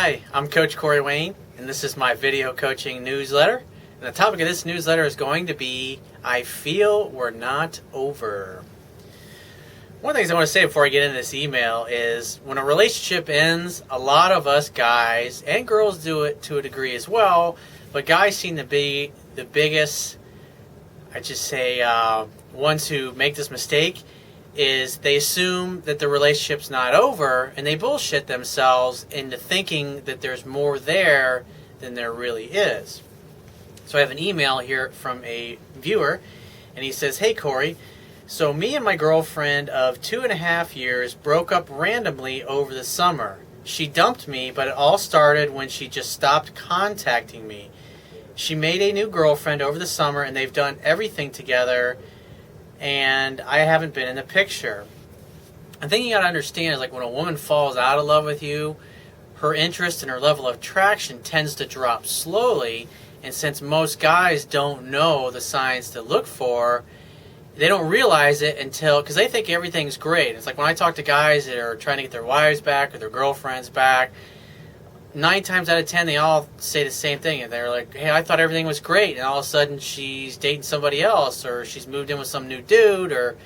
Hi, I'm Coach Corey Wayne, and this is my video coaching newsletter. And the topic of this newsletter is going to be, I feel we're not over. One of the things I want to say before I get into this email is when a relationship ends, a lot of us guys, and girls do it to a degree as well, but guys seem to be the biggest, ones who make this mistake, is they assume that the relationship's not over, and they bullshit themselves into thinking that there's more there than there really is. So I have an email here from a viewer, and he says, "Hey Corey, so me and my girlfriend of 2.5 years broke up randomly over the summer. She dumped me, but it all started when she just stopped contacting me. She made a new girlfriend over the summer, and they've done everything together, and I haven't been in the picture." I think you got to understand is like when a woman falls out of love with you, her interest and her level of attraction tends to drop slowly, and since most guys don't know the signs to look for, they don't realize it until, because they think everything's great. It's like when I talk to guys that are trying to get their wives back or their girlfriends back, 9 times out of 10 they all say the same thing, and they're like, "Hey, I thought everything was great," and all of a sudden she's dating somebody else, or she's moved in with some new dude, or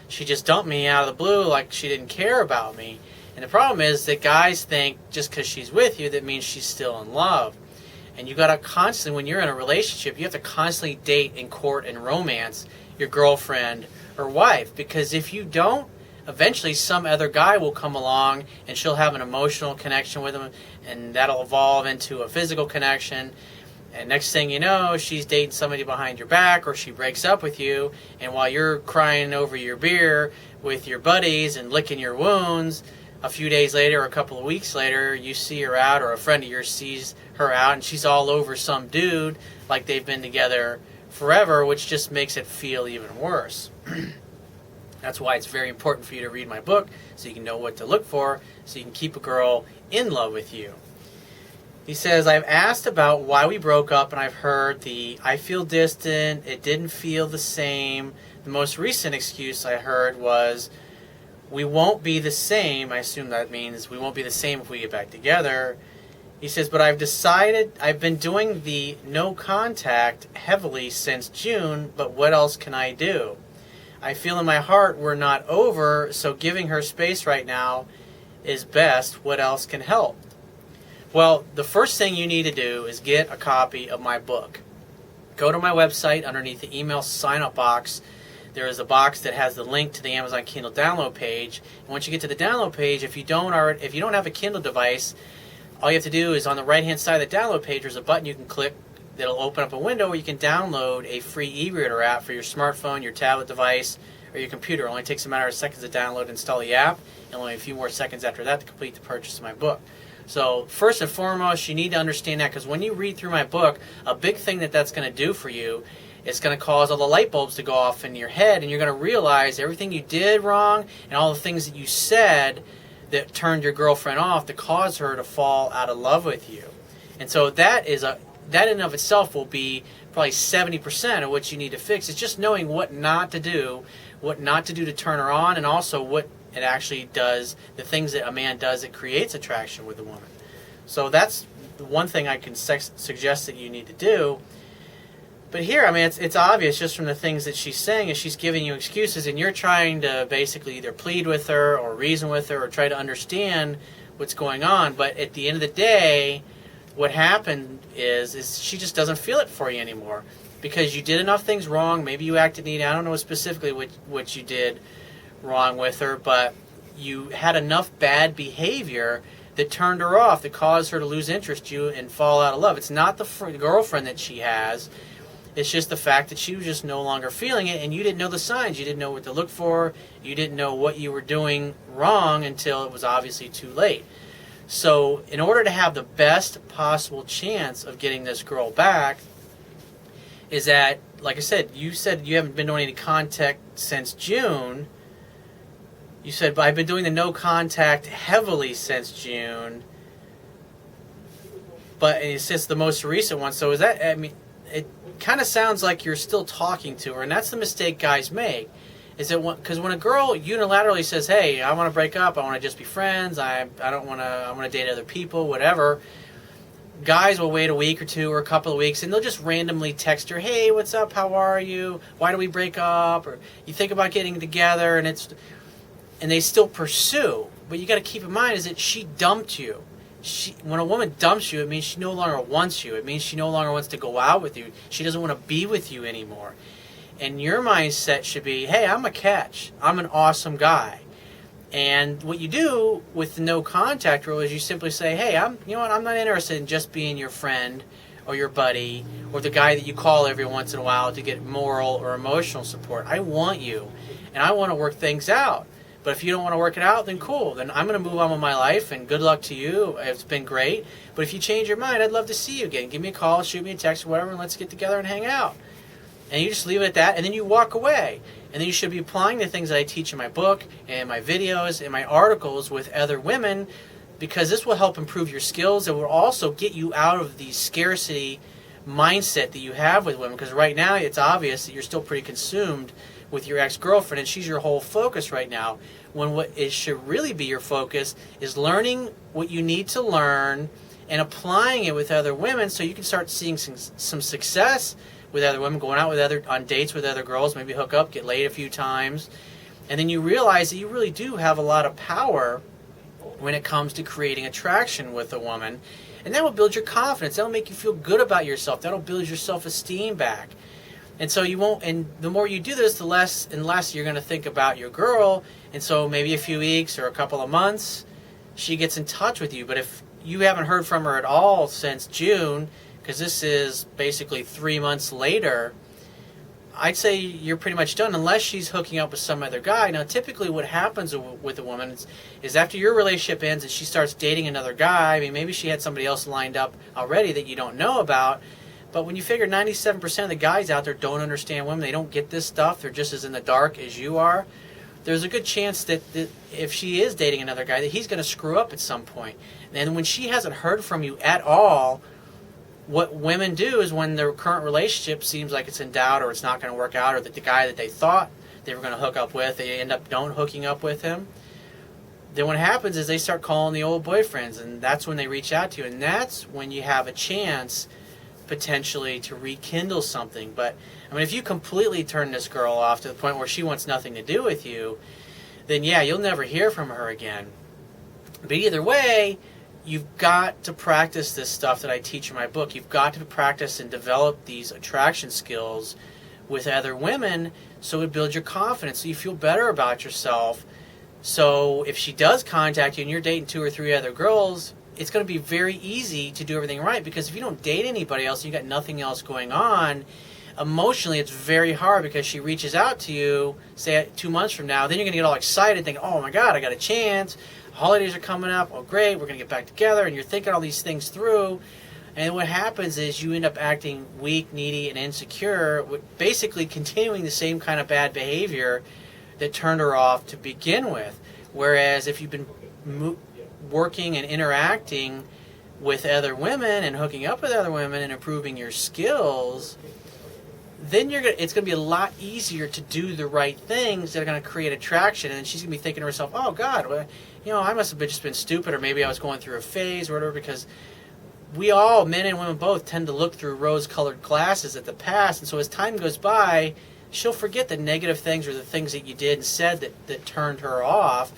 she just dumped me out of the blue like she didn't care about me. And the problem is that guys think just because she's with you that means she's still in love. And you got to constantly, when you're in a relationship, you have to constantly date and court and romance your girlfriend or wife, because if you don't, eventually some other guy will come along and she'll have an emotional connection with him, and that'll evolve into a physical connection, and next thing you know, she's dating somebody behind your back, or she breaks up with you, and while you're crying over your beer with your buddies and licking your wounds, a few days later or a couple of weeks later, you see her out, or a friend of yours sees her out, and she's all over some dude like they've been together forever, which just makes it feel even worse. That's why it's very important for you to read my book, so you can know what to look for, so you can keep a girl in love with you. He says, "I've asked about why we broke up, and I've heard the I feel distant, it didn't feel the same. The most recent excuse I heard was, we won't be the same." I assume that means we won't be the same if we get back together. He says, "But I've been doing the no contact heavily since June, but what else can I do? I feel in my heart we're not over, so giving her space right now is best. What else can help?" Well, the first thing you need to do is get a copy of my book. Go to my website. Underneath the email sign-up box, there is a box that has the link to the Amazon Kindle download page. And once you get to the download page, if you don't have a Kindle device, all you have to do is on the right-hand side of the download page, there's a button you can click that'll open up a window where you can download a free e-reader app for your smartphone, your tablet device, or your computer. It only takes a matter of seconds to download and install the app, and only a few more seconds after that to complete the purchase of my book. So first and foremost, you need to understand that, because when you read through my book, a big thing that's going to do for you, it's going to cause all the light bulbs to go off in your head, and you're going to realize everything you did wrong and all the things that you said that turned your girlfriend off to cause her to fall out of love with you. And so that in and of itself will be probably 70% of what you need to fix. It's just knowing what not to do to turn her on, and also what it actually does, the things that a man does that creates attraction with a woman. So that's the one thing I can suggest that you need to do. But here, I mean, it's obvious just from the things that she's saying, is she's giving you excuses, and you're trying to basically either plead with her or reason with her or try to understand what's going on. But at the end of the day, what happened is she just doesn't feel it for you anymore, because you did enough things wrong. Maybe you acted needy. I don't know specifically what you did wrong with her, but you had enough bad behavior that turned her off, that caused her to lose interest in you and fall out of love. It's not the girlfriend that she has. It's just the fact that she was just no longer feeling it, and you didn't know the signs. You didn't know what to look for. You didn't know what you were doing wrong until it was obviously too late. So in order to have the best possible chance of getting this girl back, is that, like I said you haven't been doing any contact since June. You said, "But I've been doing the no contact heavily since June." But it says the most recent one. So is that, I mean, it kind of sounds like you're still talking to her, and that's the mistake guys make, Is it because when a girl unilaterally says, "Hey, I want to break up. I want to just be friends. I don't want to. I want to date other people. Whatever." Guys will wait a week or two or a couple of weeks, and they'll just randomly text her, "Hey, what's up? How are you? Why do we break up?" Or you think about getting together, and they still pursue. But you got to keep in mind is that she dumped you. When a woman dumps you, it means she no longer wants you. It means she no longer wants to go out with you. She doesn't want to be with you anymore. And your mindset should be, hey, I'm a catch. I'm an awesome guy. And what you do with the no contact rule is you simply say, hey, I'm not interested in just being your friend or your buddy or the guy that you call every once in a while to get moral or emotional support. I want you, and I want to work things out. But if you don't want to work it out, then cool. Then I'm going to move on with my life, and good luck to you. It's been great. But if you change your mind, I'd love to see you again. Give me a call, shoot me a text, or whatever, and let's get together and hang out. And you just leave it at that, and then you walk away. And then you should be applying the things that I teach in my book, and my videos, and my articles with other women, because this will help improve your skills. It will also get you out of the scarcity mindset that you have with women, because right now it's obvious that you're still pretty consumed with your ex-girlfriend, and she's your whole focus right now, when what it should really be your focus is learning what you need to learn and applying it with other women so you can start seeing some success with other women, going out on dates with other girls, maybe hook up, get laid a few times, and then you realize that you really do have a lot of power when it comes to creating attraction with a woman, and that will build your confidence. That will make you feel good about yourself. That will build your self-esteem back. And so you won't, and the more you do this, the less and less you're going to think about your girl. And so maybe a few weeks or a couple of months, she gets in touch with you. But if you haven't heard from her at all since June, because this is basically 3 months later, I'd say you're pretty much done unless she's hooking up with some other guy. Now, typically what happens with a woman is after your relationship ends and she starts dating another guy, I mean, maybe she had somebody else lined up already that you don't know about. But when you figure 97% of the guys out there don't understand women, they don't get this stuff, they're just as in the dark as you are, there's a good chance that if she is dating another guy, that he's going to screw up at some point. And when she hasn't heard from you at all, what women do is when their current relationship seems like it's in doubt or it's not going to work out, or that the guy that they thought they were going to hook up with, they end up don't hooking up with him, then what happens is they start calling the old boyfriends, and that's when they reach out to you. And that's when you have a chance potentially to rekindle something. But I mean, if you completely turn this girl off to the point where she wants nothing to do with you, then yeah, you'll never hear from her again. But either way, you've got to practice this stuff that I teach in my book. You've got to practice and develop these attraction skills with other women so it builds your confidence, so you feel better about yourself. So if she does contact you and you're dating 2 or 3 other girls, it's going to be very easy to do everything right, because if you don't date anybody else, you got nothing else going on, emotionally it's very hard, because she reaches out to you, say 2 months from now, then you're going to get all excited thinking, oh my God, I got a chance, holidays are coming up, oh great, we're going to get back together, and you're thinking all these things through, and what happens is you end up acting weak, needy, and insecure, basically continuing the same kind of bad behavior that turned her off to begin with. Whereas if you've been working and interacting with other women and hooking up with other women and improving your skills, then it's going to be a lot easier to do the right things that are going to create attraction. And she's going to be thinking to herself, oh God, well, I must have just been stupid, or maybe I was going through a phase or whatever, because we all, men and women both, tend to look through rose-colored glasses at the past. And so as time goes by, she'll forget the negative things or the things that you did and said that turned her off,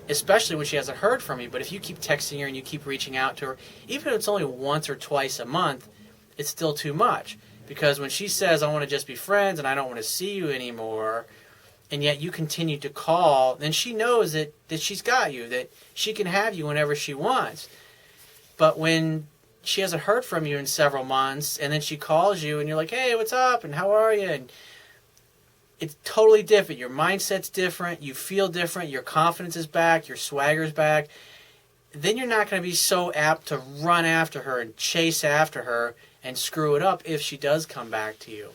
especially when she hasn't heard from you. But if you keep texting her and you keep reaching out to her, even if it's only once or twice a month, it's still too much. Because when she says, I want to just be friends and I don't want to see you anymore, and yet you continue to call, then she knows that she's got you, that she can have you whenever she wants. But when she hasn't heard from you in several months, and then she calls you and you're like, hey, what's up, and how are you? And it's totally different. Your mindset's different. You feel different. Your confidence is back. Your swagger's back. Then you're not going to be so apt to run after her and chase after her and screw it up if she does come back to you.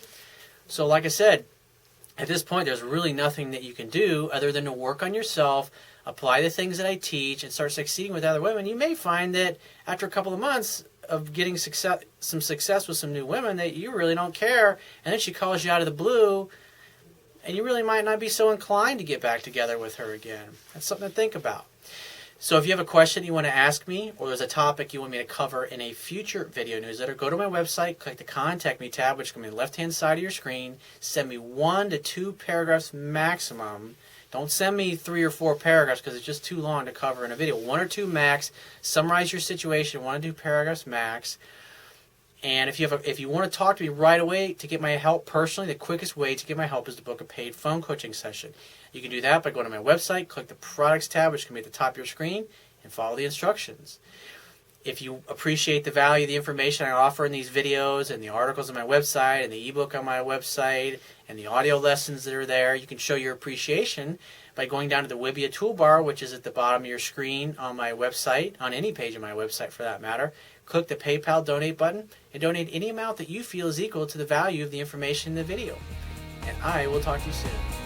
So like I said, at this point, there's really nothing that you can do other than to work on yourself, apply the things that I teach, and start succeeding with other women. You may find that after a couple of months of getting some success with some new women that you really don't care, and then she calls you out of the blue, and you really might not be so inclined to get back together with her again. That's something to think about. So if you have a question you want to ask me, or there's a topic you want me to cover in a future video newsletter, go to my website, click the Contact Me tab, which is going to be on the left-hand side of your screen. Send me 1 to 2 paragraphs maximum. Don't send me 3 or 4 paragraphs because it's just too long to cover in a video. 1 or 2 max. Summarize your situation, 1 or 2 paragraphs max. And if you want to talk to me right away to get my help personally, the quickest way to get my help is to book a paid phone coaching session. You can do that by going to my website, click the Products tab, which can be at the top of your screen, and follow the instructions. If you appreciate the value of the information I offer in these videos and the articles on my website and the ebook on my website and the audio lessons that are there, you can show your appreciation by going down to the Wibbia toolbar, which is at the bottom of your screen on my website, on any page of my website for that matter. Click the PayPal donate button and donate any amount that you feel is equal to the value of the information in the video. And I will talk to you soon.